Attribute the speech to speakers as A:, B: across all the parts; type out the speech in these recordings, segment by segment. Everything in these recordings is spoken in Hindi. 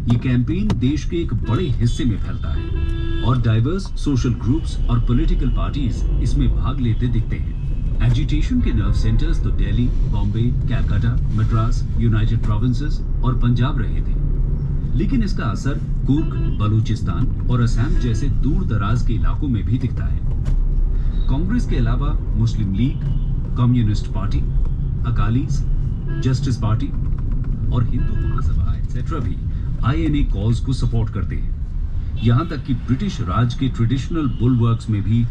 A: ये कैंपेन देश के एक बड़े हिस्से में फैलता है और डाइवर्स सोशल ग्रुप्स और पॉलिटिकल पार्टीज इसमें भाग लेते दिखते हैं। एजिटेशन के नर्व सेंटर्स तो दिल्ली, बॉम्बे, कलकत्ता, मद्रास, यूनाइटेड प्रोविंसेस और पंजाब रहे थे, लेकिन इसका असर कुर्ग, बलूचिस्तान और असम जैसे दूर दराज के इलाकों में भी दिखता है। कांग्रेस के अलावा मुस्लिम लीग, कम्युनिस्ट पार्टी, अकालीस, जस्टिस पार्टी और हिंदू महासभा एक्सेट्रा भी आईएनए कॉज को सपोर्ट करते हैं। यहां तक कि ब्रिटिश राज के ट्रेडिशनल बुलवर्क्स में भी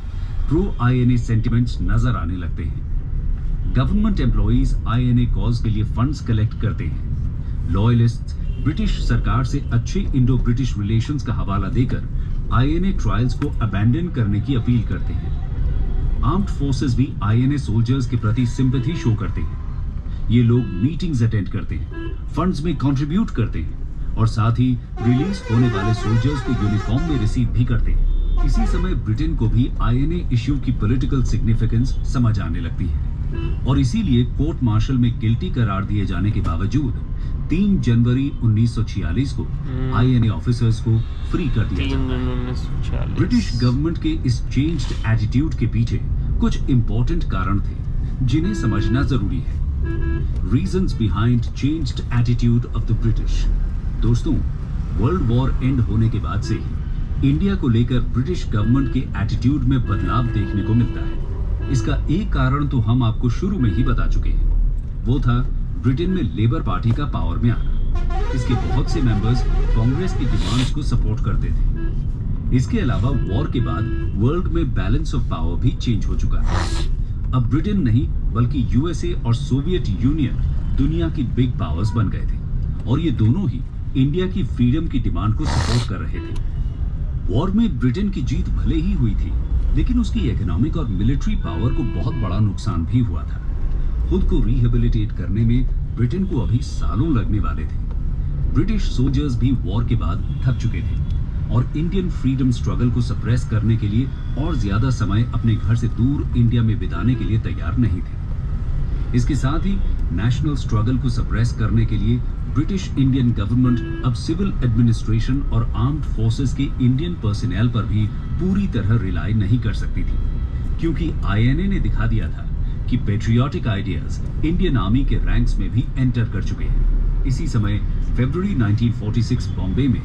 A: प्रो आईएनए सेंटिमेंट्स नजर आने लगते हैं। गवर्नमेंट एम्प्लॉइज आईएनए कॉज के लिए फंड्स कलेक्ट करते हैं। लॉयलिस्ट ब्रिटिश सरकार से अच्छे इंडो ब्रिटिश रिलेशंस का हवाला देकर आईएनए ट्रायल्स को अबैंडन करने की अपील करते हैं। आर्म्ड फोर्सेस भी आईएनए सोल्जर्स के प्रति सिंपैथी शो करते हैं। ये लोग मीटिंग्स अटेंड करते हैं, फंड्स में कंट्रीब्यूट करते हैं और साथ ही रिलीज होने वाले सोल्जर्स को यूनिफॉर्म में रिसीव भी करते हैं। इसी समय ब्रिटेन को भी आईएनए इश्यू की पॉलिटिकल सिग्निफिकेंस समझ आने लगती है और इसीलिए कोर्ट मार्शल में गिल्टी करार दिए जाने के बावजूद 3 जनवरी 1946 को आईएनए ऑफिसर्स को फ्री कर दिया जाता है। ब्रिटिश गवर्नमेंट के इस चेंज्ड एटीट्यूड के पीछे कुछ इंपॉर्टेंट कारण थे जिन्हें समझना जरूरी है। Reasons behind changed attitude of the British. दोस्तों, वर्ल्ड वॉर एंड होने के बाद से ही इंडिया को लेकर ब्रिटिश गवर्नमेंट के एटीट्यूड में बदलाव देखने को मिलता है। इसका एक कारण तो हम आपको शुरू में ही बता चुके हैं, वो था ब्रिटेन में लेबर पार्टी का पावर में आना। इसके बहुत से मेंबर्स कांग्रेस की डिमांड्स को सपोर्ट करते थे। इसके अलावा वॉर के बाद वर्ल्ड में बैलेंस ऑफ पावर भी चेंज हो चुका है। अब ब्रिटेन नहीं बल्कि यूएसए और सोवियत यूनियन दुनिया की बिग पावर्स बन गए थे और ये दोनों ही इंडिया की फ्रीडम की डिमांड को सपोर्ट कर रहे थे। वॉर में ब्रिटेन की जीत भले ही हुई थी, लेकिन उसकी इकोनॉमिक और मिलिट्री पावर को बहुत बड़ा नुकसान भी हुआ था। खुद को रिहेबिलिटेट करने में ब्रिटेन को अभी सालों लगने वाले थे। ब्रिटिश सोल्जर्स भी वॉर के बाद थक चुके थे और इंडियन फ्रीडम स्ट्रगल को सप्रेस करने के लिए और ज्यादा समय अपने घर से दूर इंडिया में बिताने के लिए तैयार नहीं थे। इसके साथ ही नेशनल स्ट्रगल को सप्रेस करने के लिए ब्रिटिश इंडियन गवर्नमेंट अब सिविल एडमिनिस्ट्रेशन और आर्म्ड फोर्सेस के इंडियन पर्सनल पर भी पूरी तरह रिलाई नहीं कर सकती थी, क्योंकि आईएनए ने दिखा दिया था कि पेट्रियोटिक आइडियाज इंडियन आर्मी के रैंक्स में भी एंटर कर चुके हैं। इसी समय फरवरी 1946 बॉम्बे में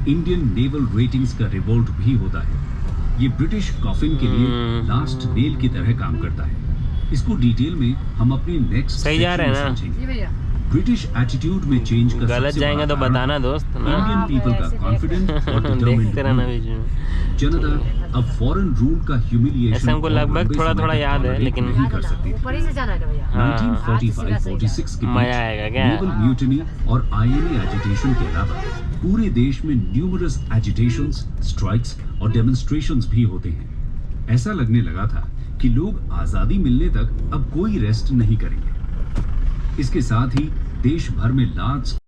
A: इंडियन नेवल रेटिंग्स का रिवोल्ट भी होता है। ये ब्रिटिश कॉफिन के लिए लास्ट नेल की तरह काम करता है। इसको डिटेल में हम अपने नेक्स्ट
B: सही जा रहे हैं ना।
A: ब्रिटिश एटीट्यूड में चेंज का
B: गलत जाएंगे तो बताना दोस्त ना।
A: इंडियन पीपल का कॉन्फिडेंट और
B: देखते रहना
A: डिटरमिन्ड
B: बीच में।
A: जनता अब फॉरेन रूल का ह्यूमिलिएशन
B: ऐसा हमको लगभग थोड़ा याद है, लेकिन
A: नहीं कर सकती थी।
C: ऊपर ही से जाना है भैया।
A: 1945-46 के
B: मजा आएगा क्या?
A: नेवल म्यूटिनी और आईएनए एजिटेशन के अलावा पूरे देश में न्यूमरस एजिटेशंस, स्ट्राइक्स और डेमोन्स्ट्रेशंस भी होते हैं। ऐसा लगने लगा था कि लोग आजादी मिलने तक अब कोई रेस्ट नहीं करेंगे। इसके साथ ही देश भर में लार्ज